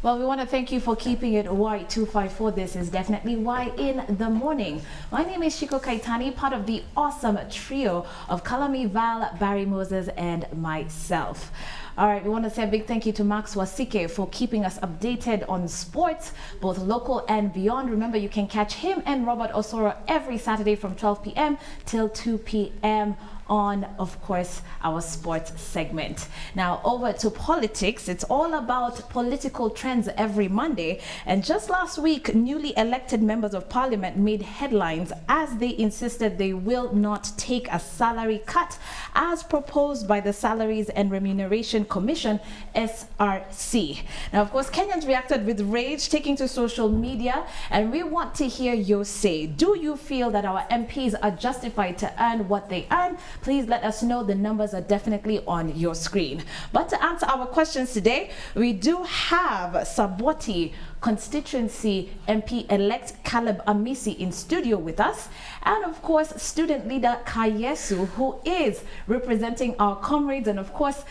Well, we want to thank you for keeping it Y254. This is definitely Y in the morning. My name is Shiko Kaitani, part of the awesome trio of Kalami Val, Barry Moses, and myself. All right, we want to say a big thank you to Max Wasike for keeping us updated on sports, both local and beyond. Remember, you can catch him and Robert Osoro every Saturday from 12 p.m. till 2 p.m. on, of course, our sports segment. Now, over to politics. It's all about political trends every Monday. And just last week, newly elected members of parliament made headlines as they insisted they will not take a salary cut as proposed by the Salaries and Remuneration Commission, SRC. Now, of course, Kenyans reacted with rage, taking to social media, and we want to hear your say. Do you feel that our MPs are justified to earn what they earn? Please let us know. The numbers are definitely on your screen. But to answer our questions today, we do have Saboti constituency MP-elect Caleb Amisi in studio with us, and of course student leader Kayesu, who is representing our comrades and of course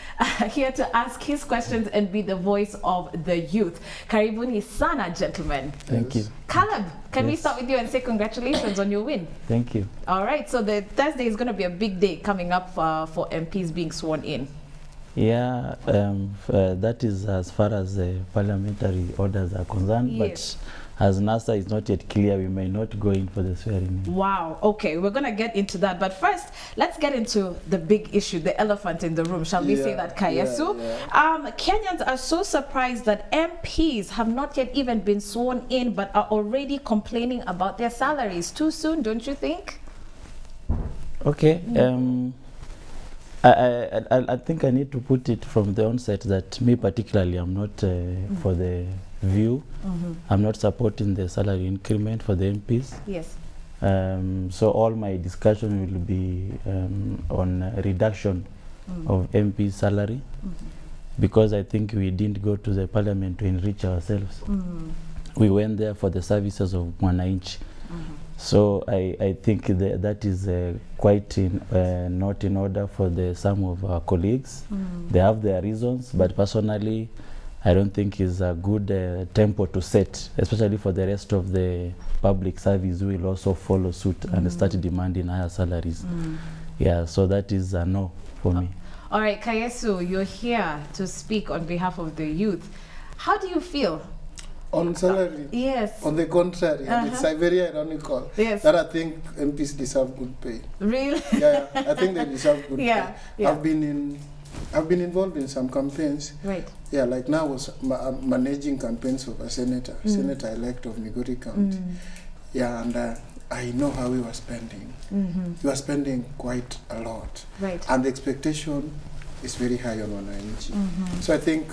here to ask his questions and be the voice of the youth. Karibuni sana, gentlemen. Thank you. Caleb, can we start with you and say congratulations on your win? Thank you. All right, so the Thursday is going to be a big day coming up for MPs being sworn in. Yeah, that is as far as the parliamentary orders are concerned, yes. But as NASA is not yet clear, we may not go in for the swearing. Wow, okay, we're going to get into that. But first, let's get into the big issue, the elephant in the room. Shall we say that, Kayesu? Kenyans are so surprised that MPs have not yet even been sworn in, but are already complaining about their salaries. Too soon, don't you think? Okay. I think I need to put it from the onset that me particularly, I'm not for the view. I'm not supporting the salary increment for the MPs. Yes. So all my discussion will be on reduction of MP salary, because I think we didn't go to the parliament to enrich ourselves. We went there for the services of Mwananchi. So I think that is quite not in order for some of our colleagues. They have their reasons, but personally, I don't think it's a good tempo to set, especially for the rest of the public service who will also follow suit and start demanding higher salaries. Yeah, so that is a no for me. All right, Kayesu, you're here to speak on behalf of the youth. How do you feel? On salary? Yes. On the contrary, and it's very ironical that I think MPs deserve good pay. Really? Yeah, I think they deserve good pay. Yeah. I've been involved in some campaigns. Right. Yeah, like now I was managing campaigns of a senator-elect of Migori County. Yeah, and I know how we were spending. We were spending quite a lot. Right. And the expectation is very high on Wananchi. So I think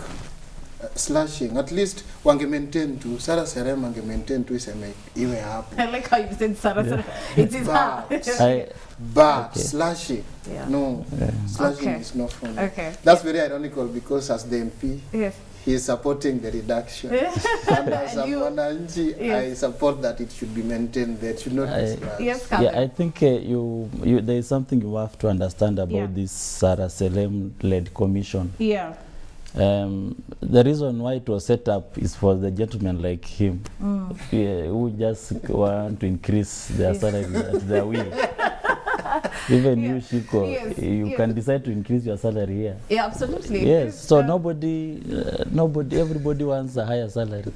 slashing, at least wange maintain to Sarah Serem wange maintain to iseme iwe hapo. I like how you said Sarah Serem. It is hard. But slashing, no, slashing Okay. is not for me. Okay. That's very ironical, because as the MP, he is supporting the reduction. And as a Mwananchi, I support that it should be maintained, that should not be slashed. Yes, yeah, I think there is something you have to understand about this Sarah Serem-led commission. Yeah. The reason why it was set up is for the gentlemen like him, who just want to increase their salaries at their will. Even you, Shiko, you can decide to increase your salary here. Yeah, absolutely. Yes, so everybody wants a higher salary,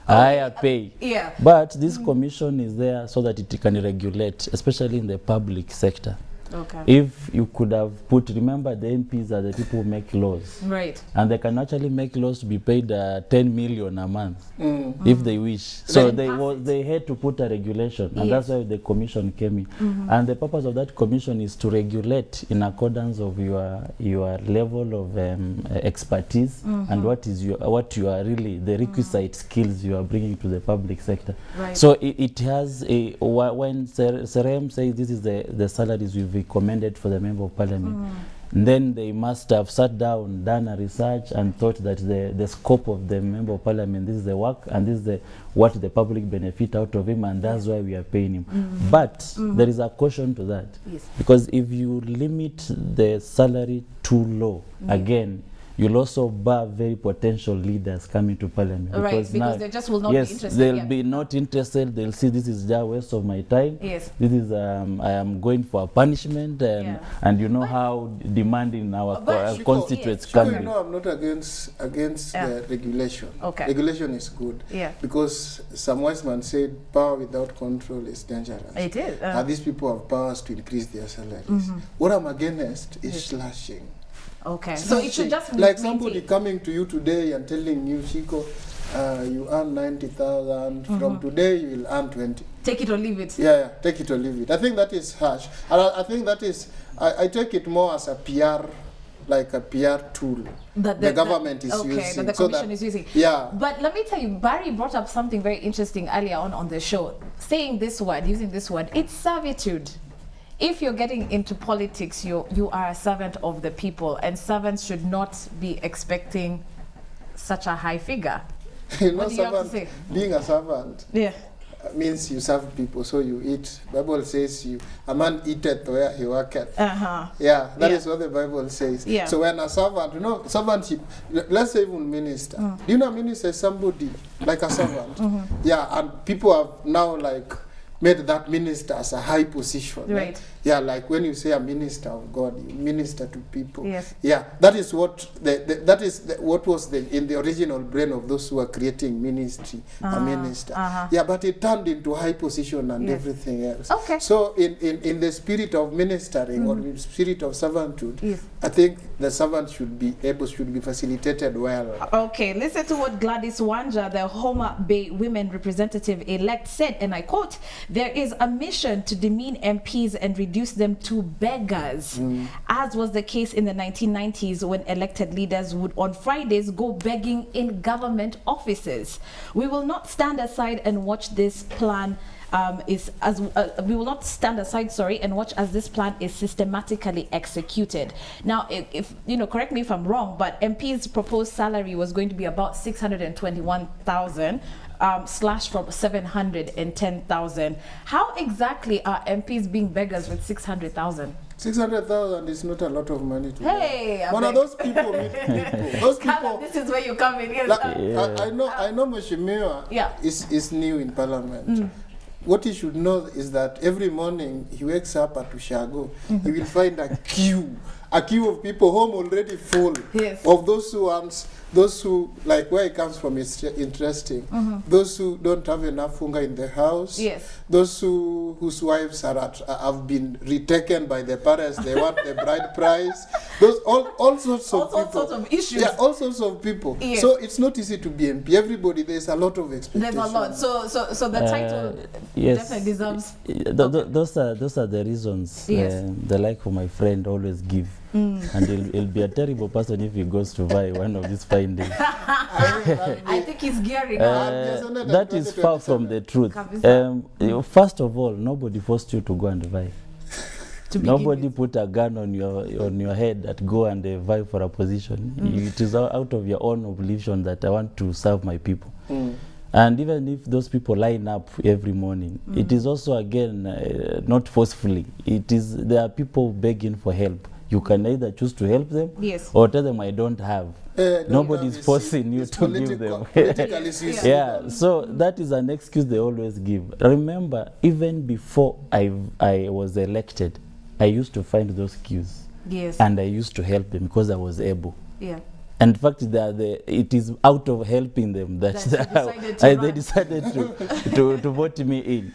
a higher pay. Yeah. But this commission is there so that it can regulate, especially in the public sector. Okay. If you could have put, remember the MPs are the people who make laws. Right. And they can actually make laws to be paid 10 million a month if they wish. So they had to put a regulation, and that's why the commission came in. And the purpose of that commission is to regulate in accordance of your level of expertise and what you are really, the requisite skills you are bringing to the public sector. Right. So it has when Serem says this is the salaries we've recommended for the member of parliament, then they must have sat down, done a research, and thought that the scope of the member of parliament, this is the work, and this is what the public benefit out of him, and that's why we are paying him. But there is a caution to that, because if you limit the salary too low, again, you'll also bar very potential leaders coming to parliament. Right, because they just will not yes, be interested. they'll be not interested. They'll see this is just a waste of my time. Yes. This is I am going for a punishment, and you know how demanding our constituents can be. You know, I'm not against the regulation. Okay. Regulation is good. Yeah. Because some wise man said power without control is dangerous. It is. And these people have powers to increase their salaries. What I'm against is slashing. Okay. So it should just be like somebody coming to you today and telling you, Chico, you earn 90,000. From today, you will earn 20. Take it or leave it. Yeah, take it or leave it. I think that is harsh. And I think that is, I take it more as a PR, like a PR tool that the government is using. Okay, that the commission is using. Yeah. But let me tell you, Barry brought up something very interesting earlier on the show, saying this word, using this word, it's servitude. If you're getting into politics, you are a servant of the people, and servants should not be expecting such a high figure. You know, what do you have to say? Being a servant means you serve people, so you eat. Bible says a man eateth where he worketh. Yeah, that is what the Bible says. Yeah. So when a servant, you know, servantship, let's say even minister. Do you know a minister is somebody like a servant? Yeah, and people have now like made that minister as a high position. Right. Yeah, like when you say a minister of God, you minister to people. Yes. Yeah, that is what what was in the original brain of those who were creating ministry, a minister. Yeah, but it turned into high position and everything else. Okay. So in the spirit of ministering or in the spirit of servanthood, I think the servant should be facilitated well. Okay, listen to what Gladys Wanja, the Homa Bay women representative-elect, said, and I quote, "There is a mission to demean MPs and reduce them to beggars, as was the case in the 1990s when elected leaders would on Fridays go begging in government offices. We will not stand aside and watch this plan we will not stand aside, and watch as this plan is systematically executed." Now, if you know, correct me if I'm wrong, but MP's proposed salary was going to be about 621,000. Slashed from 710,000. How exactly are MPs being beggars with 600,000? 600,000 is not a lot of money to Hey, one of those people meet people. Those people. This is where you come in. Yes. I know Mheshimiwa is new in Parliament. What he should know is that every morning he wakes up at Ushago, he will find a queue of people home already full of those who like where it comes from is interesting. Those who don't have enough hunger in the house. Those whose wives have been retaken by their parents. They want the bride price. Those all sorts of people. All sorts of issues. Yeah, all sorts of people. So it's not easy to be MP. Everybody, there's a lot of expectations. There's a lot. So the title definitely deserves. Those are the reasons. The like of my friend always give. And he'll be a terrible person if he goes to buy one of these fine days. I think he's gearing up. That is far from the truth. First of all, nobody forced you to go and buy. Nobody put a gun on your head that go and vie for a position. It is out of your own obligation that I want to serve my people. And even if those people line up every morning, it is also again not forcefully. There are people begging for help. You can either choose to help them or tell them I don't have. Nobody is forcing you to give them. So that is an excuse they always give. Remember, even before I was elected, I used to find those queues. And I used to help them because I was able. And in fact, it is out of helping them that they decided to vote me in.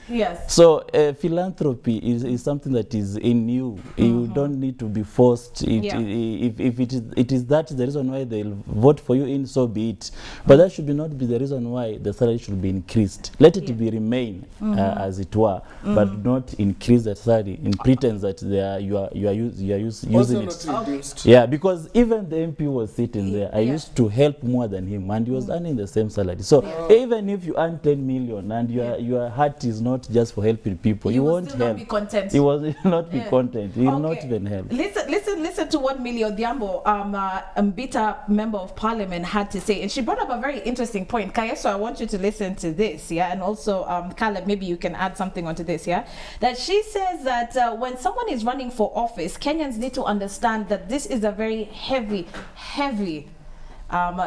So philanthropy is something that is in you. You don't need to be forced. If it is that the reason why they'll vote for you in, so be it. But that should not be the reason why the salary should be increased. Let it be remain as it were, but not increase the salary in pretense that you are using it. Yeah, because even the MP was sitting there. I used to help more than him, and he was earning the same salary. So even if you earn 10 million and your heart is not just for helping people, you won't help. Be content. He will not be content. He will not even help. Listen to what Millie Odhiambo, Mbita member of parliament, had to say, and she brought up a very interesting point. Kaya, so I want you to listen to this, and also Caleb, maybe you can add something onto this, that she says that when someone is running for office, Kenyans need to understand that this is a very heavy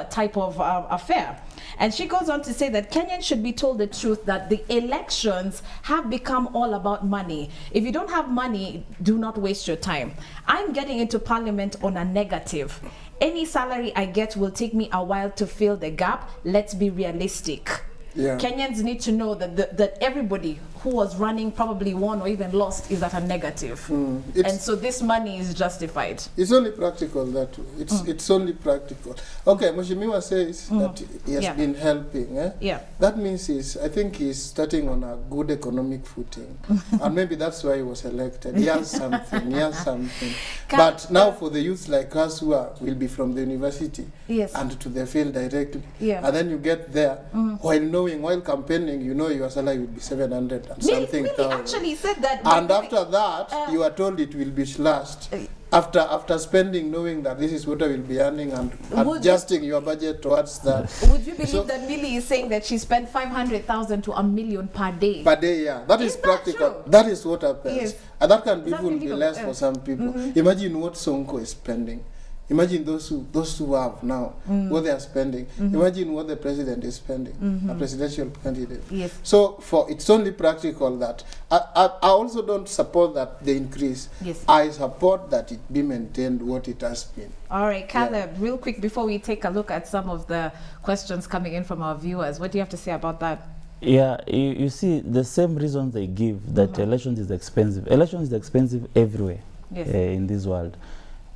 type of affair. And she goes on to say that Kenyans should be told the truth that the elections have become all about money. If you don't have money, do not waste your time. I'm getting into parliament on a negative. Any salary I get will take me a while to fill the gap. Let's be realistic. Yeah. Kenyans need to know that everybody who was running probably won or even lost is at a negative. And so this money is justified. It's only practical that way. It's only practical. Okay, Mheshimiwa says that he has been helping. Yeah. That means I think he's starting on a good economic footing. And maybe that's why he was elected. He has something. He has something. But now for the youth like us who will be from the university and to the field directly, and then you get there, while campaigning, you know your salary will be 700 and something thousand. Actually said that. And after that, you are told it will be slashed. After spending, knowing that this is what I will be earning and adjusting your budget towards that. Would you believe that Millie is saying that she spent 500,000 to $1 million per day? Per day, yeah. That is practical. True? That is what happens. Yes. And that can even be less for some people. Imagine what Sonko is spending. Imagine those who have now, what they are spending. Imagine what the president is spending, a presidential candidate. Yes. So it's only practical that. I also don't support that they increase. Yes. I support that it be maintained what it has been. All right, Caleb, real quick before we take a look at some of the questions coming in from our viewers, what do you have to say about that? Yeah, you see, the same reasons they give that elections is expensive. Elections is expensive everywhere in this world.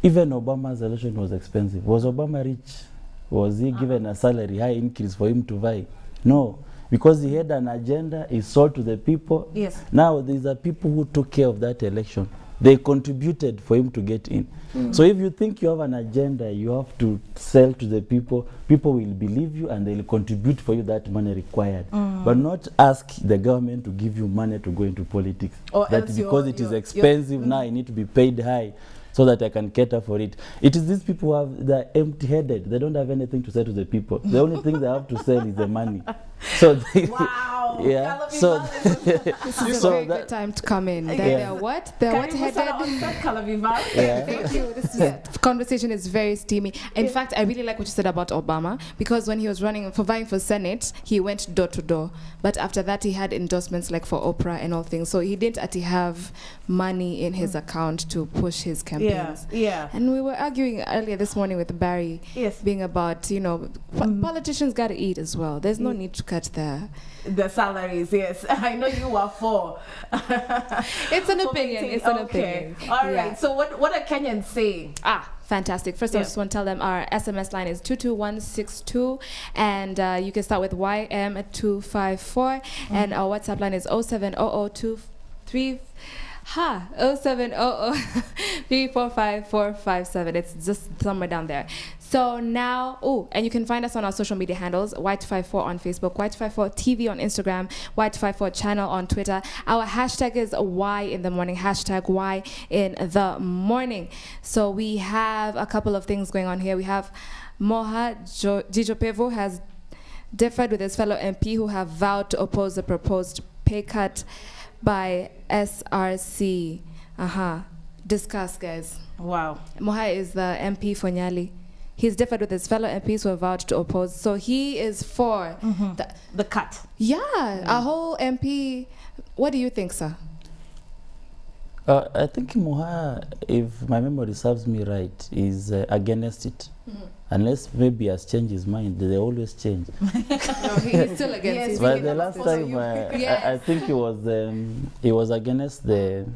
Even Obama's election was expensive. Was Obama rich? Was he given a salary high increase for him to vie? No, because he had an agenda, he sold to the people. Yes. Now these are people who took care of that election. They contributed for him to get in. So if you think you have an agenda, you have to sell to the people. People will believe you and they'll contribute for you that money required. But not ask the government to give you money to go into politics. Or that because it is expensive now, you need to be paid high so that I can cater for it. It is these people who they're empty-headed. They don't have anything to say to the people. The only thing they have to sell is the money. So wow. Yeah. So this is a very good time to come in. They're what? They're what headed? Yeah. Thank you. This conversation is very steamy. In fact, I really like what you said about Obama, because when he was vying for Senate, he went door to door. But after that, he had endorsements like for Oprah and all things. So he didn't actually have money in his account to push his campaigns. Yeah. And we were arguing earlier this morning with Barry, being about, politicians got to eat as well. There's no need to cut the salaries. Yes, I know you are for. It's an opinion. It's an opinion. All right. So what are Kenyans saying? Fantastic. First, I just want to tell them our SMS line is 22162, and you can start with YM254, and our WhatsApp line is 0700233. 07003454457. It's just somewhere down there. So now, and you can find us on our social media handles, Y254 on Facebook, Y254 TV on Instagram, Y254 channel on Twitter. Our hashtag is Y in the morning, hashtag Y in the morning. So we have a couple of things going on here. We have Moha Jijopevo has differed with his fellow MP who have vowed to oppose the proposed pay cut by SRC. Discuss, guys. Wow. Moha is the MP for Nyali. He's differed with his fellow MPs who have vowed to oppose. So he is for the cut. Yeah, a whole MP. What do you think, sir? I think Moha, if my memory serves me right, is against it. Unless maybe he has changed his mind. They always change. No, he's still against it. But the last time, I think he was against the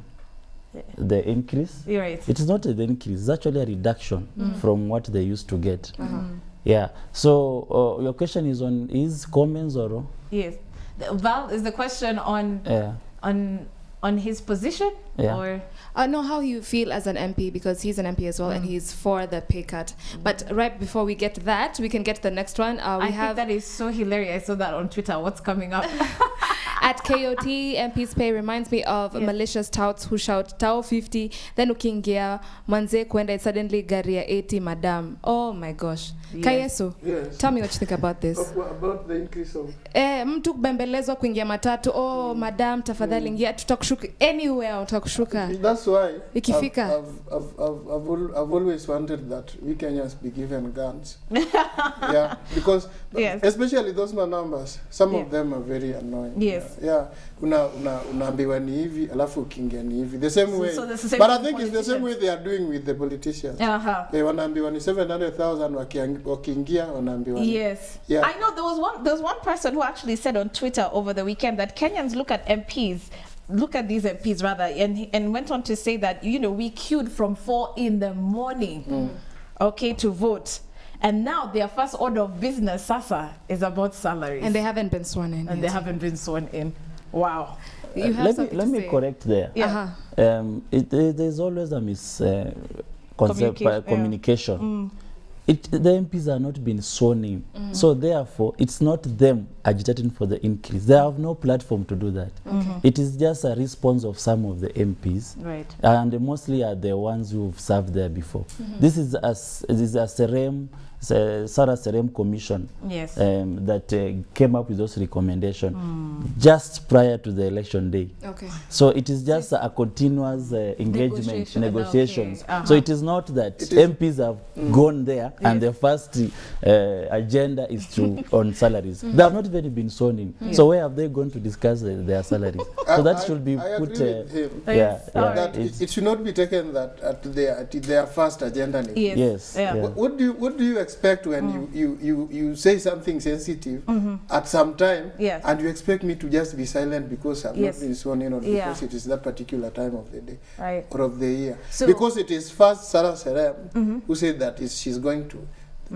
increase. You're right. It is not an increase. It's actually a reduction from what they used to get. Yeah. So your question is on his comments or? Yes. Val, is the question on his position or? No, how you feel as an MP, because he's an MP as well, and he's for the pay cut. But right before we get to that, we can get to the next one. I think that is so hilarious. I saw that on Twitter. What's coming up? At KOT, MP's pay reminds me of malicious touts who shout Tao 50, then ukiingia manze kwenda it's suddenly garia 80 madam. Oh my gosh. Yes. Kayesu, yes. Tell me what you think about this. About the increase of Mtu kubembelezwa kuingia matatu. Oh madam tafadhali ingia tutakushuka anywhere utakushuka. That's why ikifika I've always wanted that we Kenyans be given guns. Yeah, because especially those numbers, some of them are very annoying. Yes. Yeah. Unaambiwa ni hivi alafu ukiingia ni hivi. The same way. So the same but I think it's the same way they are doing with the politicians. Wanaambiwa ni 700,000 wakiingia wanaambiwa. Yes. Yeah. I know there was one person who actually said on Twitter over the weekend that Kenyans look at these MPs rather, and went on to say that, you know, we queued from 4 in the morning, okay, to vote. And now their first order of business, Sasa, is about salaries. And they haven't been sworn in. And they haven't been sworn in. Wow. You have let me correct there. Yeah. There's always a communication. The MPs are not being sworn in. So therefore, it's not them agitating for the increase. They have no platform to do that. It is just a response of some of the MPs. Right. And mostly are the ones who've served there before. This is a Serem, Sarah Serem Commission that came up with those recommendations just prior to the election day. Okay. So it is just a continuous engagement, negotiations. Okay. So it is not that MPs have gone there and the first agenda is on salaries. They have not even been sworn in. So where have they gone to discuss their salaries? So that should be put. That it should not be taken that at their first agenda. Yes. What do you expect when you say something sensitive at some time and you expect me to just be silent because I'm not been sworn in or because it is that particular time of the day or of the year? So because it is first Sarah Serem who said that she's going to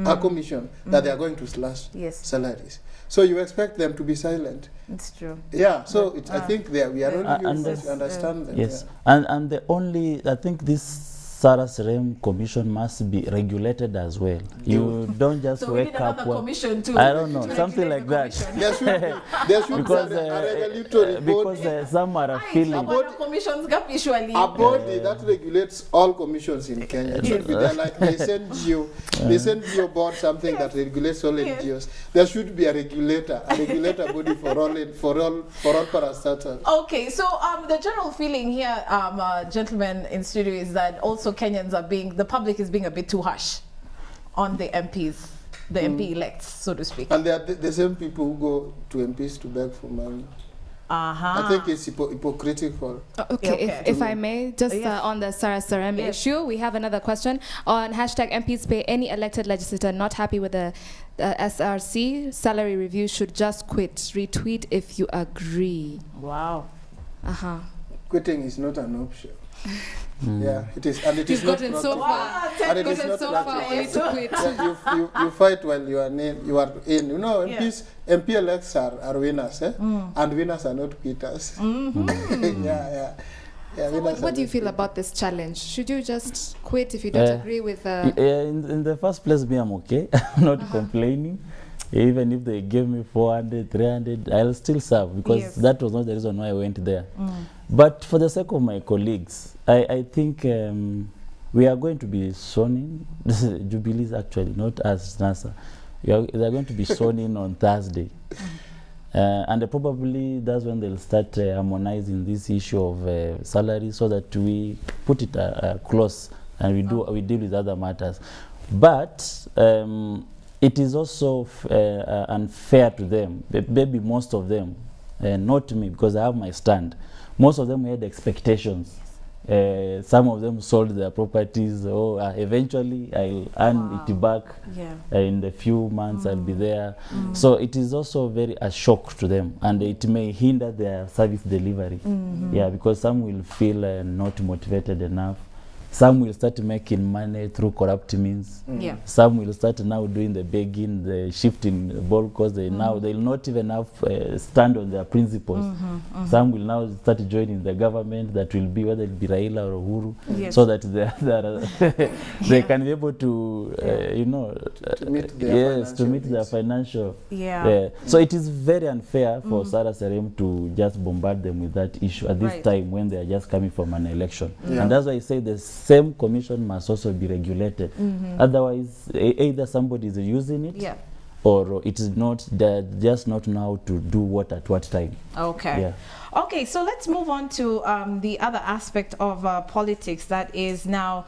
a commission that they are going to slash salaries. So you expect them to be silent. It's true. Yeah, so I think we are only to understand them. Yes, and the only, I think this Sarah Serem Commission must be regulated as well. You don't just so wake up. Commission too. I don't know, something like that. There should because, be a regulatory body. Because some are affiliated. A body that regulates all commissions in Kenya. It should be there, like they send Geo board something that regulates all NGOs. There should be a regulator body for all parastatals. Okay, so the general feeling here, gentlemen in studio, is that also Kenyans the public is being a bit too harsh on the MPs, the MP elects, so to speak. And they are the same people who go to MPs to beg for money. I think it's hypocritical. Okay. If I may, just on the Sarah Serem issue, we have another question on hashtag MPs pay. Any elected legislator not happy with the SRC salary review should just quit. Retweet if you agree. Wow. Quitting is not an option. Yeah, it is, and it is not. So far. And it is not only to quit. You fight while you are in. You know, MP elects are winners, and winners are not quitters. Yeah. So what do you feel about this challenge? Should you just quit if you don't agree with? In the first place, I'm okay. I'm not complaining. Even if they gave me 400, 300, I'll still serve because that was not the reason why I went there. But for the sake of my colleagues, I think we are going to be sworn in. This is Jubilees actually, not as NASA. They are going to be sworn in on Thursday. And probably that's when they'll start harmonizing this issue of salary so that we put it close and we deal with other matters. But it is also unfair to them, maybe most of them, not me because I have my stand. Most of them had expectations. Some of them sold their properties. Eventually I'll earn it back. In the few months I'll be there. So it is also a shock to them, and it may hinder their service delivery. Because some will feel not motivated enough. Some will start making money through corrupt means. Yeah. Some will start now doing the begging, the shifting the ball, because they now they'll not even have stand on their principles. Some will now start joining the government that will be, whether it be Raila or Uhuru, Yes. so that they can be able to, you know, to meet their to meet their financial. Yeah. So it is very unfair for Sarah Serem to just bombard them with that issue at this time when they are just coming from an election. And that's why I say the same commission must also be regulated. Otherwise, either somebody is using it, or it is not, they're just not know to do what at what time. Okay. Yeah. Okay, so let's move on to the other aspect of politics, that is now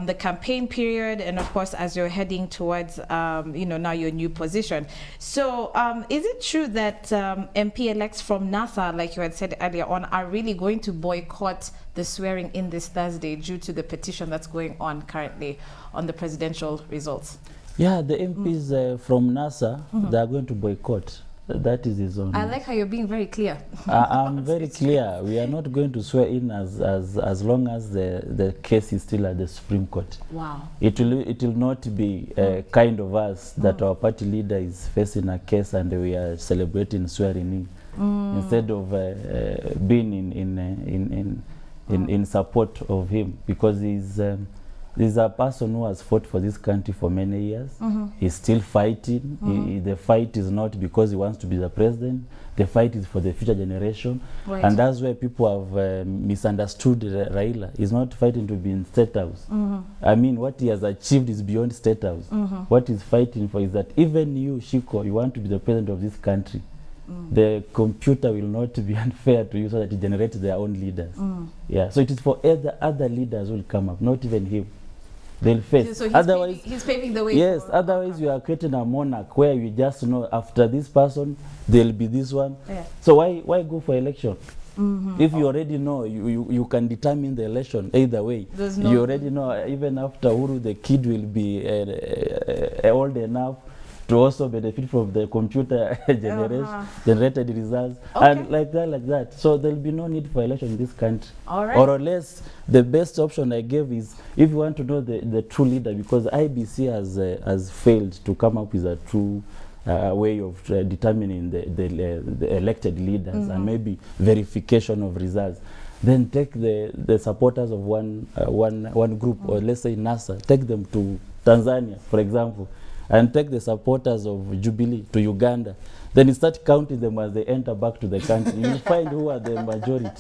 the campaign period, and of course as you're heading towards you know, now your new position. So is it true that MP elects from NASA, like you had said earlier on, are really going to boycott the swearing in this Thursday due to the petition that's going on currently on the presidential results? Yeah, the MPs from NASA, they are going to boycott. That is his own. I like how you're being very clear. I'm very clear. We are not going to swear in as long as the case is still at the Supreme Court. Wow. It will not be kind of us that our party leader is facing a case and we are celebrating swearing in instead of being in support of him, because he's a person who has fought for this country for many years. He's still fighting. The fight is not because he wants to be the president. The fight is for the future generation. Right. And that's where people have misunderstood Raila. He's not fighting to be in State House. I mean, what he has achieved is beyond State House. What he's fighting for is that even you, Shiko, you want to be the president of this country. The computer will not be unfair to you, so that it generates their own leaders. Yeah, so it is for other leaders who will come up, not even him. They'll face. So otherwise, he's paving the way. Yes, otherwise you are creating a monarch where you just know after this person, there'll be this one. Yeah. So why go for election? If you already know, you can determine the election either way. You already know, even after Uhuru, the kid will be old enough to also benefit from the computer generated results, and like that. So there'll be no need for election in this country. All right. Or unless the best option I gave is, if you want to know the true leader, because IBC has failed to come up with a true way of determining the elected leaders and maybe verification of results, then take the supporters of one group, or let's say NASA, take them to Tanzania, for example, and take the supporters of Jubilee to Uganda. Then you start counting them as they enter back to the country. You'll find who are the majority.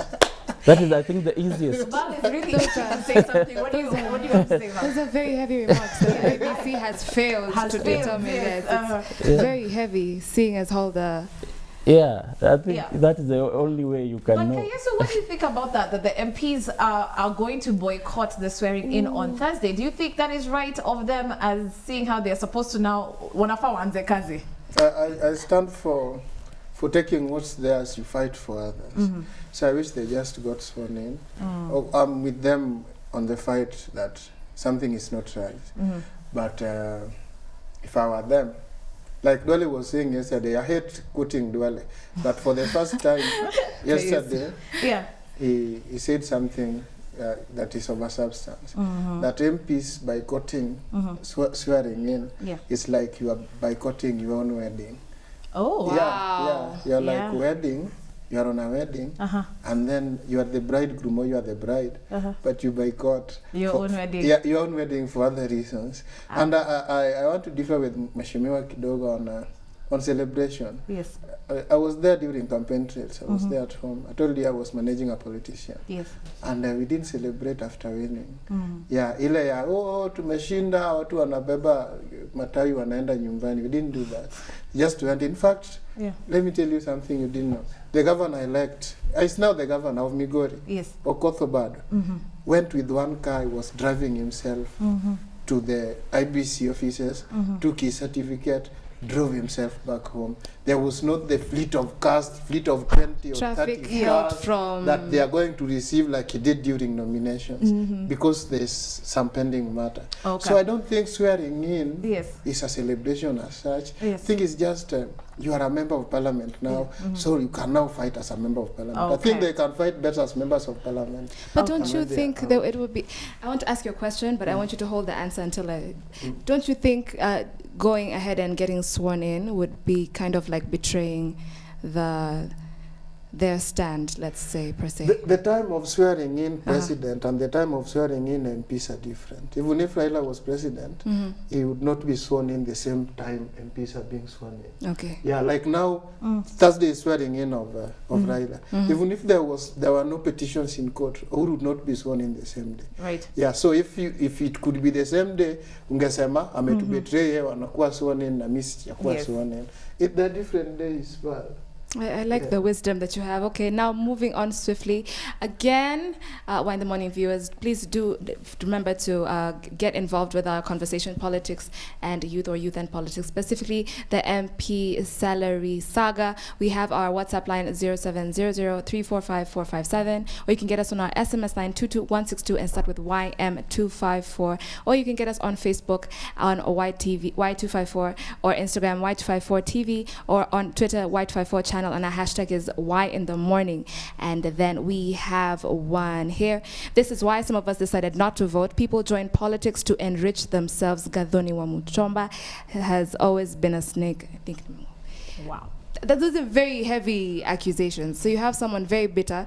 That is, I think, the easiest. Bob is really say something. What do you have to say about? Those are very heavy remarks. The ABC has failed to determine that. It's very heavy, seeing as how the... Yeah, I think that is the only way you can know. So what do you think about that the MPs are going to boycott the swearing in on Thursday? Do you think that is right of them, as seeing how they're supposed to now wanafa kazi? I stand for taking what's theirs to fight for others. So I wish they just got sworn in. I'm with them on the fight that something is not right. But if I were them, like Dwele was saying yesterday, I hate quoting Dwele, but for the first time yesterday, he said something that is of a substance. That MPs boycotting swearing in is like you are boycotting your own wedding. Oh, wow. You're like wedding, you're on a wedding, and then you are the bridegroom or you are the bride, but you boycott your own wedding. Yeah, your own wedding for other reasons. And I want to differ with Mheshimiwa kidogo on celebration. Yes. I was there during campaign trails. I was there at home. I told you I was managing a politician. Yes. And we didn't celebrate after winning. Yeah, ile ya tumeshinda, watu wanabeba matawi wanaenda nyumbani. We didn't do that. Just went. In fact, let me tell you something you didn't know. The governor-elect, is now the governor of Migori, Okoth Obado, went with one car. He was driving himself to the IBC offices, took his certificate, drove himself back home. There was not the fleet of cars, fleet of 20 or traffic 30 cars from that they are going to receive like he did during nominations, because there's some pending matter. Okay. So I don't think swearing in is a celebration as such. I think it's just you are a member of parliament now, so you can now fight as a member of parliament. Okay. I think they can fight better as members of parliament. But don't you think that it would be... I want to ask you a question, but I want you to hold the answer until I... Don't you think going ahead and getting sworn in would be kind of like betraying their stand, let's say, per se? The time of swearing in president and the time of swearing in MPs are different. Even if Raila was president, he would not be sworn in the same time MPs are being sworn in. Okay. Yeah, like now, Thursday is swearing in of Raila. Even if there were no petitions in court, who would not be sworn in the same day. Right. Yeah, so if it could be the same day, ungesema ametubetray wanakuwa sworn in na mimi sijakuwa sworn in. They're different days, well. I like the wisdom that you have. Okay, now moving on swiftly. Again, Why in the Morning viewers, please do remember to get involved with our conversation politics and youth or youth and politics, specifically the MP salary saga. We have our WhatsApp line 0700-345-457, or you can get us on our SMS line 22162 and start with YM254, or you can get us on Facebook on Y254, or Instagram Y254 TV, or on Twitter Y254 channel, and our hashtag is Y in the Morning. And then we have one here. This is why some of us decided not to vote. People join politics to enrich themselves. Gathoni wa Muchomba has always been a snake. I think. Wow. Those are very heavy accusations. So you have someone very bitter,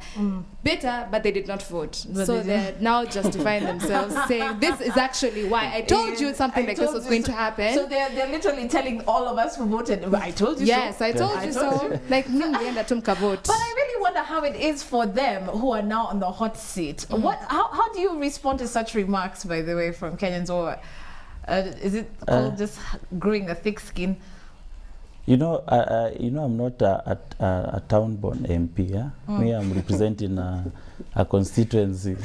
but they did not vote. But so they're now justifying themselves, saying this is actually why I told you something like this was going to happen. So they're literally telling all of us who voted, I told you yes, so. I told you so. Like, but I really wonder how it is for them who are now on the hot seat. How do you respond to such remarks, by the way, from Kenyans? Or is it called just growing a thick skin? You know, I'm not a town-born MP. Yeah? Me, I'm representing a constituency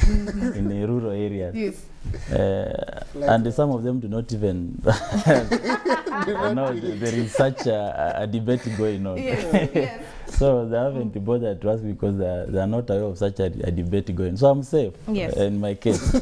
in a rural area. Yes. And some of them do not even know there is such a debate going on. Yes, yes. So they haven't bothered to ask because they are not aware of such a debate going. So I'm safe in my case.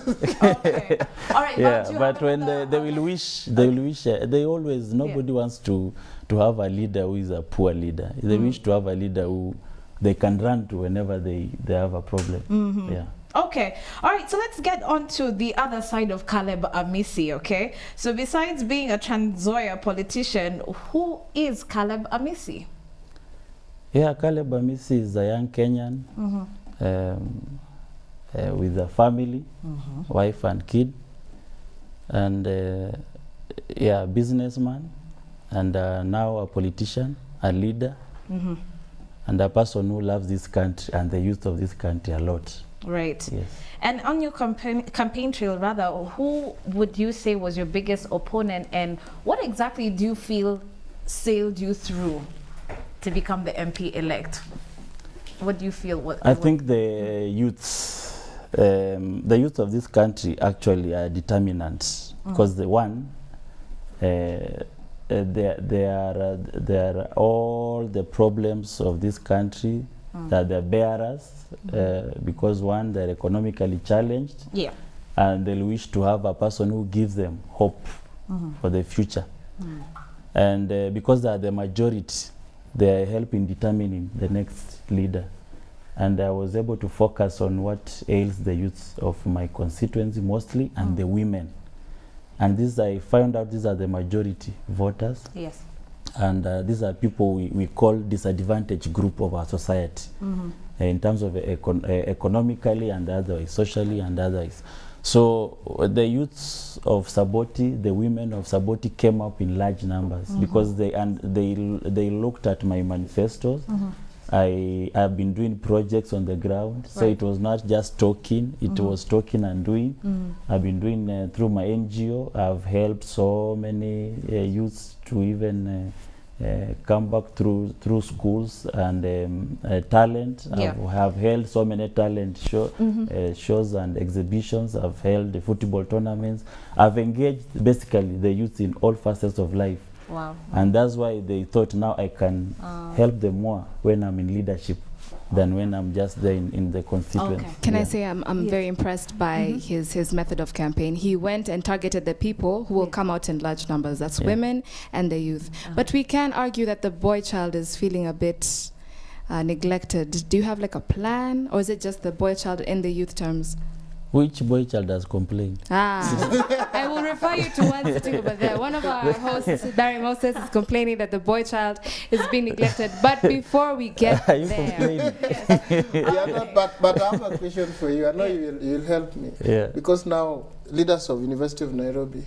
Okay. All right. Yeah, but when they will wish, they always, nobody wants to have a leader who is a poor leader. They wish to have a leader who they can run to whenever they have a problem. Yeah. Okay. All right. So let's get on to the other side of Caleb Amisi, okay? So besides being a Trans Nzoia politician, who is Caleb Amisi? Yeah, Caleb Amisi is a young Kenyan with a family, wife and kid, and businessman, and now a politician, a leader, and a person who loves this country and the youth of this country a lot. Right. Yes. And on your campaign trail, rather, who would you say was your biggest opponent, and what exactly do you feel sailed you through to become the MP elect? What do you feel? I think the youths of this country actually are determinants, because the one, they are all the problems of this country that they bear us, because one, they're economically challenged, and they'll wish to have a person who gives them hope for the future. And because they are the majority, they help in determining the next leader. And I was able to focus on what ails the youth of my constituency mostly, and the women. And this, I found out these are the majority voters. Yes. And these are people we call disadvantaged group of our society, in terms of economically and otherwise, socially and otherwise. So the youths of Saboti, the women of Saboti came up in large numbers because they looked at my manifestos. I have been doing projects on the ground, so it was not just talking, it was talking and doing. I've been doing through my NGO. I've helped so many youths to even come back through schools and talent. I have held so many talent shows and exhibitions. I've held the football tournaments. I've engaged basically the youth in all facets of life. Wow. And that's why they thought now I can help them more when I'm in leadership. than when I'm just there in the constituency. Okay. Can I say I'm very impressed by his method of campaign. He went and targeted the people who will come out in large numbers. That's women and the youth. But we can argue that the boy child is feeling a bit neglected. Do you have like a plan, or is it just the boy child in the youth terms? Which boy child has complained? I will refer you to one sitting over there. One of our hosts, Barry Moses, is complaining that the boy child is being neglected. But before we get Are you there, complaining? But I have a question for you. I know you'll help me. Yeah. Because now leaders of University of Nairobi,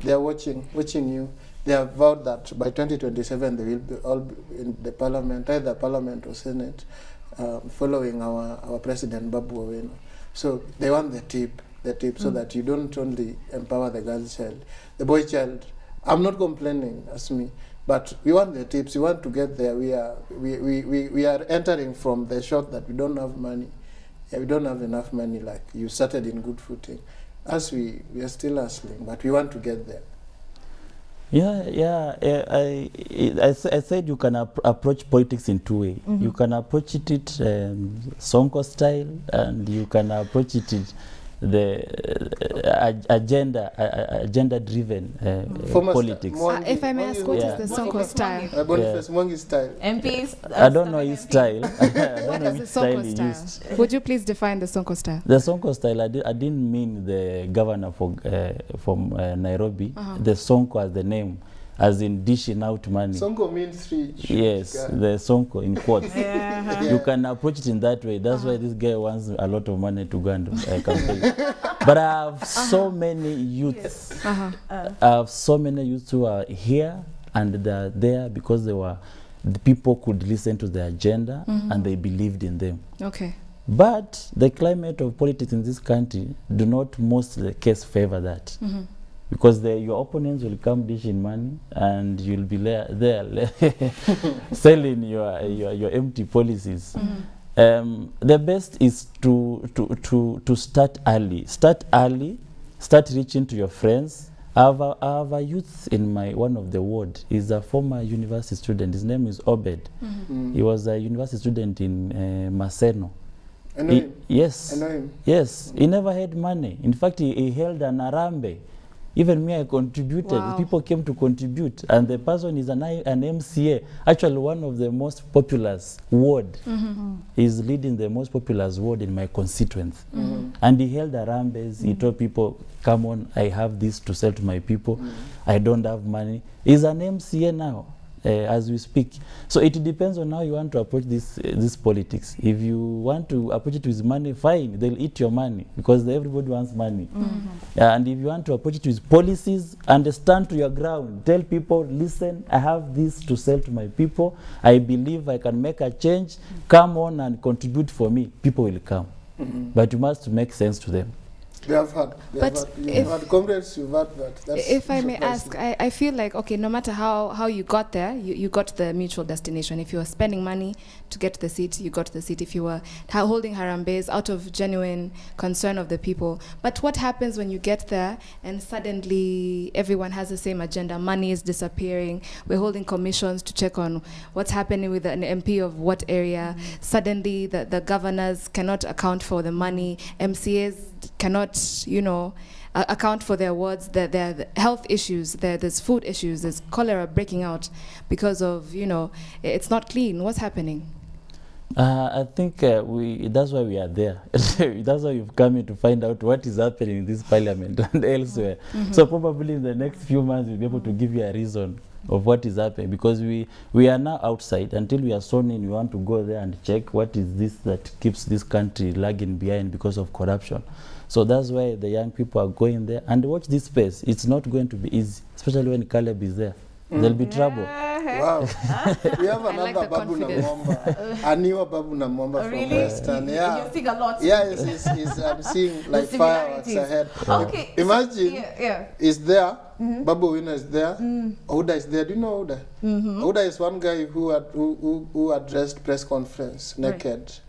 they are watching you. They have vowed that by 2027 they will be all in the parliament, either parliament or senate, following our president Babu Owino. So they want the tip so that you don't only empower the girl child. The boy child, I'm not complaining as me, but we want the tips. We want to get there. We are entering from the shot that we don't have money. Yeah, we don't have enough money, like you started in good footing. As we are still hustling, but we want to get there. I said you can approach politics in two ways. You can approach it Sonko style, and you can approach it the agenda-driven politics. if I may ask, what is the Sonko style? Boniface Mwangi style. MPs. I don't know his style. I don't What know is the his style he Sonko used. style? Would you please define the Sonko style? The Sonko style, I didn't mean the governor from Nairobi. The Sonko as the name, as in dishing out money. Sonko means three. Yes, the Sonko in quotes. You can approach it in that way. That's why this guy wants a lot of money to go and campaign. But I have so many youths. I have so many youths who are here and they're there because the people could listen to the agenda and they believed in them. Okay. But the climate of politics in this country do not most the case favor that. Because your opponents will come dishing money and you'll be there selling your empty policies. The best is to start early. Start reaching to your friends. I have a youth in one of the ward. He's a former university student. His name is Obed. He was a university student in Maseno. I know him. Yes. I know him. Yes. He never had money. In fact, he held an arambe. Even me, I contributed. Wow. People came to contribute, and the person is an MCA. Actually, one of the most populous ward. He's leading the most populous ward in my constituency. And he held arambes. He told people, "Come on, I have this to sell to my people. I don't have money." He's an MCA now, as we speak. So it depends on how you want to approach this politics. If you want to approach it with money, fine, they'll eat your money because everybody wants money. And if you want to approach it with policies, understand to your ground. Tell people, listen, I have this to sell to my people. I believe I can make a change. Come on and contribute for me. People will come. But you must make sense to them. They have had. You've had comrades, you've had that. If I may ask, I feel like, okay, no matter how you got there, you got the mutual destination. If you were spending money to get to the seat, you got to the seat. If you were holding harambes out of genuine concern of the people. But what happens when you get there and suddenly everyone has the same agenda? Money is disappearing. We're holding commissions to check on what's happening with an MP of what area. Suddenly the governors cannot account for the money. MCAs cannot, account for their wards. There are health issues, there's food issues, there's cholera breaking out because of, it's not clean. What's happening? I think that's why we are there. That's why we've come in to find out what is happening in this parliament and elsewhere. So probably in the next few months we'll be able to give you a reason of what is happening, because we are now outside. Until we are sown in, we want to go there and check what is this that keeps this country lagging behind because of corruption. So that's why the young people are going there and watch this space. It's not going to be easy, especially when Caleb is there. There'll be trouble. Wow. We have another Babu Namwamba. A newer Babu Namwamba from Western. Yeah. You're seeing a lot. Yeah, I'm seeing like fireworks ahead. Okay. Imagine is there, Babu Owino is there, Ouda is there. Do you know Ouda? Ouda is one guy who addressed press conference naked. Right.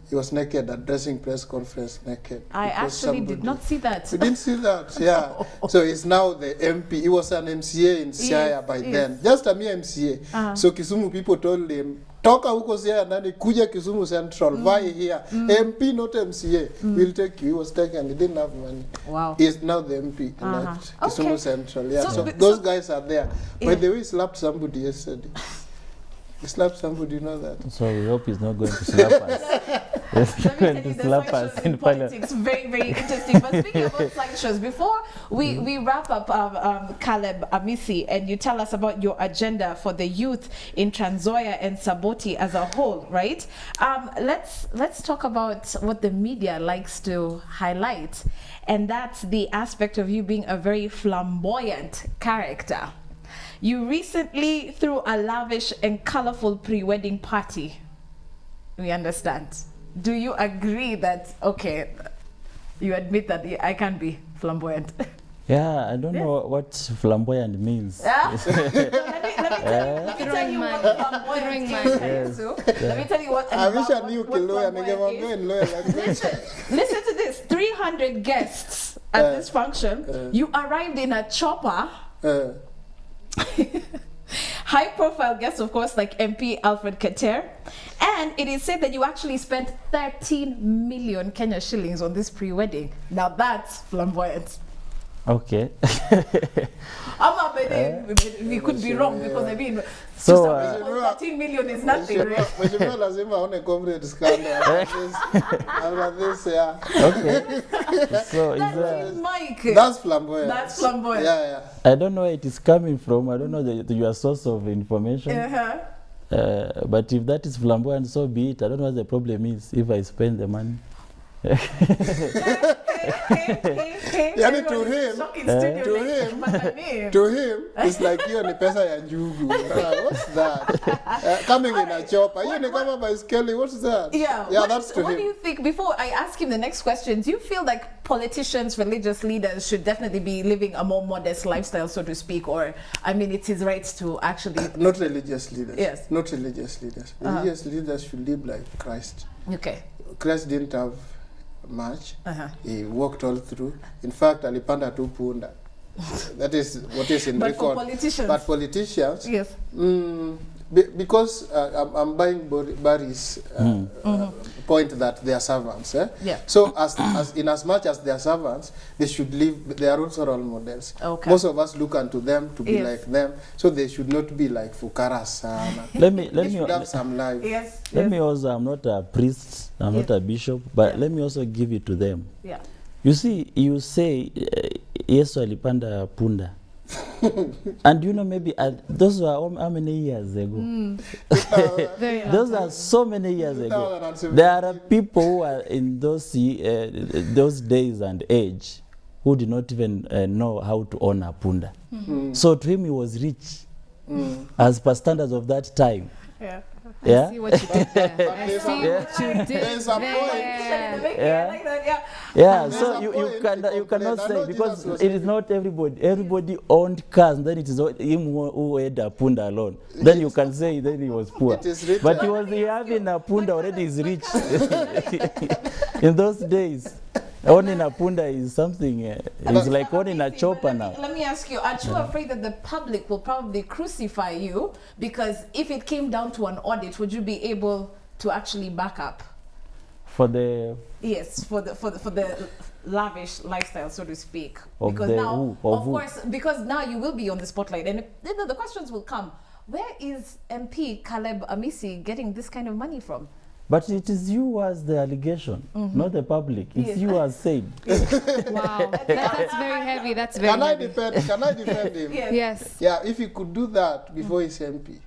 He was naked, addressing press conference naked. I actually did not see that. You didn't see that? Yeah. So he's now the MP. He was an MCA in Siaya by then. Just a mere MCA. So Kisumu people told him, toka huko Siaya ndani kuja Kisumu Central, vie here. MP not MCA will take you. He was taken, he didn't have money. Wow. He is now the MP in that Kisumu Central. Yeah. So, those guys are there. By the way, he slapped somebody yesterday. He slapped somebody, you know that. So we hope he's not going to slap us. Let me tell you, the sanctions in politics, very, very interesting. But speaking about sanctions, before we wrap up, Caleb Amisi, and you tell us about your agenda for the youth in Trans Nzoia and Saboti as a whole, right? Let's talk about what the media likes to highlight, and that's the aspect of you being a very flamboyant character. You recently threw a lavish and colorful pre-wedding party. We understand. Do you agree that, okay, you admit that I can be flamboyant? Yeah, I don't know what flamboyant means. Yeah? Let me tell you what flamboyant is. Let me tell you what. I wish I knew Listen to this. 300 guests at this function. You arrived in a chopper. High-profile guests, of course, like MP Alfred Kater, and it is said that you actually spent 13 million Kenya shillings on this pre-wedding. Now that's flamboyant. Okay. We could be wrong because I mean, so 13 million is nothing, right? After this, yeah. Okay. So that's flamboyant. That's flamboyant. Yeah. I don't know where it is coming from. I don't know your source of information. But if that is flamboyant, so be it. I don't know what the problem is if I spend the money. To him, it's like you ni pesa ya njugu. What's that? Coming in a chopper. You ni kama baiskeli. What's that? Yeah, that's to him. What do you think? Before I ask him the next question, do you feel like politicians, religious leaders should definitely be living a more modest lifestyle, so to speak, or I mean, it's his right to actually? Not religious leaders. Yes. Not religious leaders. Religious leaders should live like Christ. Okay. Christ didn't have much. He walked all through. In fact, alipanda tu punda. That is what is in record. But politicians, yes. Because I'm buying Barry's point that they are servants. Yeah. So as in as much as they are servants, they should live. They are also role models. Okay. Most of us look unto them to be like them. So they should not be like fukaras. Let me have some life. Yes. Let me also. I'm not a priest. I'm not a bishop. But let me also give it to them. Yeah. You see, you say Yesu alipanda punda. And you know, maybe those were how many years ago? Those are so many years ago. There are people who are in those days and age who did not even know how to own a punda. So to him, he was rich as per standards of that time. Yeah. Yeah. I see what you did there. I see what you did There's a there. Yeah, so you cannot say, because it is not everybody. Everybody owned cars, and then it is him who had a punda alone. Then you can say then he was poor. But he was having a punda already is rich. In those days, owning a punda is something, it's like owning a chopper now. Let me ask you, aren't you afraid that the public will probably crucify you? Because if it came down to an audit, would you be able to actually back up? For the... Yes, for the lavish lifestyle, so to speak. Of because the now, who? of course, because now you will be on the spotlight, and the questions will come. Where is MP Caleb Amisi getting this kind of money from? But it is you who has the allegation, not the public. It's you who has said. Wow, that's very heavy. That's very heavy. Can I defend him? Yes. Yeah, if he could do that before he's MP,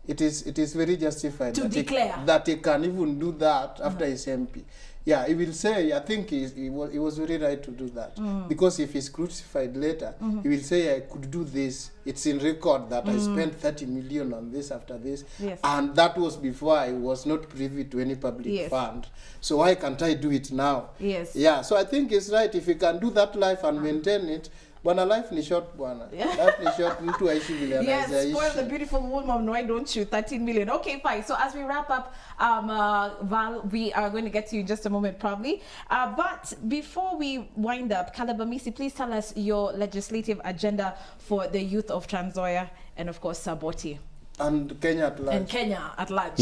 it is very justified to declare that he can even do that after he's MP. Yeah, he will say, I think he was very right to do that. Because if he's crucified later, he will say, I could do this. It's in record that I spent 30 million on this after this. Yes. And that was before I was not privy to any public fund. So why can't I do it now? Yes. Yeah, so I think it's right. If he can do that life and maintain it, Bwana, life ni short, bwana. Life ni short, mtu aishi vile anaweza Yes, ishi. spoil the beautiful woman, why don't you? 13 million. Okay, fine. So as we wrap up, Val, we are going to get to you in just a moment, probably. But before we wind up, Caleb Amisi, please tell us your legislative agenda for the youth of Trans Nzoia and, of course, Saboti. and Kenya at large. And Kenya at large.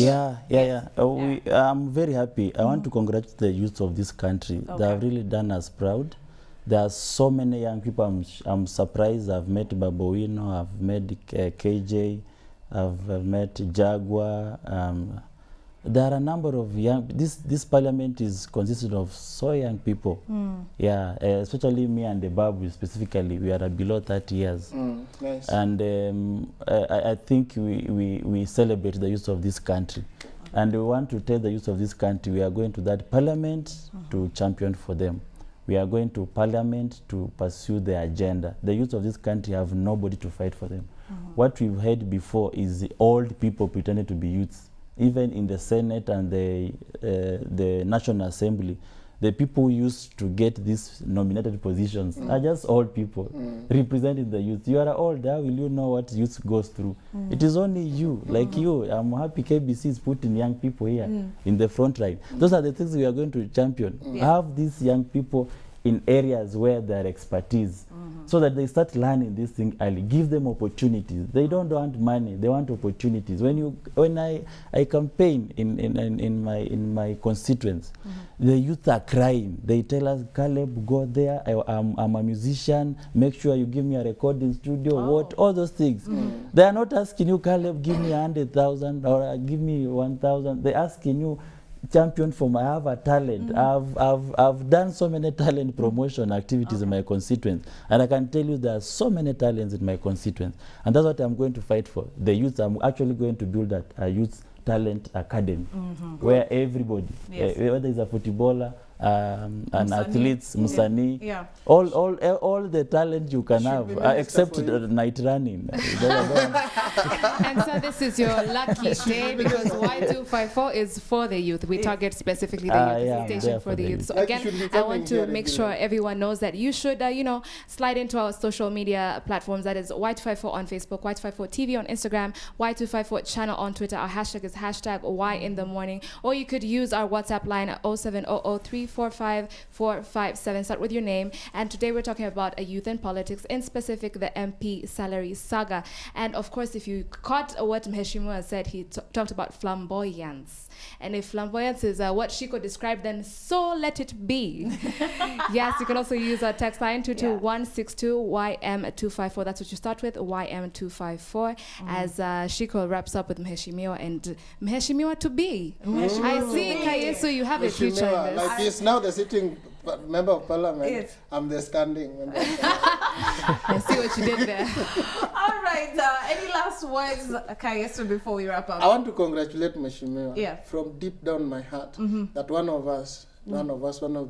I'm very happy. I want to congratulate the youth of this country. They have really done us proud. There are so many young people. I'm surprised. I've met Baboino, I've met KJ, I've met Jaguar. There are a number of young. This parliament is consisted of so young people. Especially me and the Babu specifically. We are below 30 years. Nice. And I think we celebrate the youth of this country. And we want to tell the youth of this country we are going to that parliament to champion for them. We are going to parliament to pursue their agenda. The youth of this country have nobody to fight for them. What we've heard before is the old people pretending to be youths. Even in the Senate and the National Assembly, the people who used to get these nominated positions are just old people representing the youth. You are old, how will you know what youth goes through? It is only you, like you. I'm happy KBC is putting young people here in the front line. Those are the things we are going to champion. Have these young people in areas where there are expertise, so that they start learning this thing early. Give them opportunities. They don't want money; they want opportunities. When I campaign in my constituents, the youth are crying. They tell us, Caleb, go there. I'm a musician. Make sure you give me a recording studio. All those things. They are not asking you, Caleb, give me 100,000 or give me 1,000. They're asking you, champion I have a talent. I've done so many talent promotion activities in my constituents, and I can tell you there are so many talents in my constituents, and that's what I'm going to fight for. The youth, I'm actually going to build a youth talent academy where everybody, whether it's a footballer, an athlete, Musani, all the talent you can have, except night running. And so this is your lucky day, because Y254 is for the youth. We target specifically the youth. It's a station for the youth. So again, I want to make sure everyone knows that you should, slide into our social media platforms. That is Y254 on Facebook, Y254 TV on Instagram, Y254 channel on Twitter. Our hashtag is #Y in the morning. Or you could use our WhatsApp line at 0700-345-457. Start with your name. And today we're talking about a youth in politics, in specific the MP salary saga. And of course, if you caught what Mheshimiwa said, he talked about flamboyance. And if flamboyance is what Shiko described, then so let it be. Yes, you can also use our text line 22162YM254. That's what you start with, YM254. As Shiko wraps up with Mheshimiwa and Mheshimiwa to be. I see, Kayesu, you have a future in this. Like he's now the sitting member of parliament. Yes. I'm the standing member. I see what you did there. All right. Any last words, Kayesu, before we wrap up? I want to congratulate Mheshimiwa from deep down my heart that one of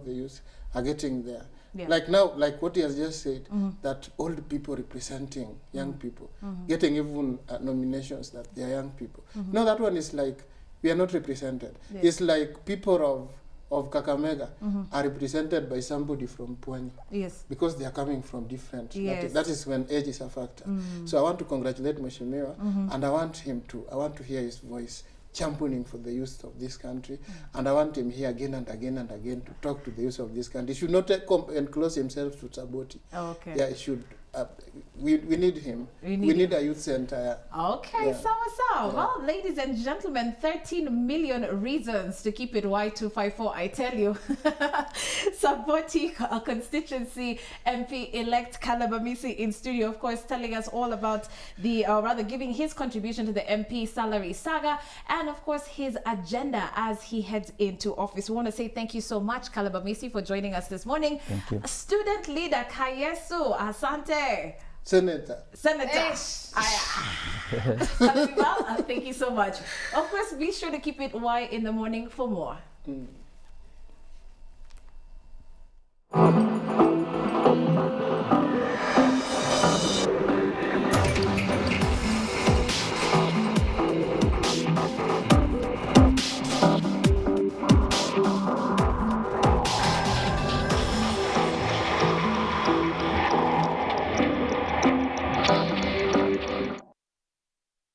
the youth are getting there. Yeah. Like now, like what he has just said, that old people representing young people, getting even nominations that they are young people. No, that one is like, we are not represented. Yes. It's like people of Kakamega are represented by somebody from Pwani. Yes. Because they are coming from different. Yes. That is when age is a factor. So I want to congratulate Mheshimiwa, and I want to hear his voice championing for the youth of this country, and I want him here again and again and again to talk to the youth of this country. He should not enclose himself to Saboti. Okay. Yeah, it should. We need him. We need a youth center. Okay, so. Well, ladies and gentlemen, 13 million reasons to keep it Y254. I tell you, Saboti constituency MP-elect Kalabamisi in studio, of course, telling us all about giving his contribution to the MP salary saga, and of course his agenda as he heads into office. We want to say thank you so much, Kalabamisi, for joining us this morning. Thank you. Student leader Kayesu Asante. Senator. Thank you so much. Of course, be sure to keep it Y in the morning for more.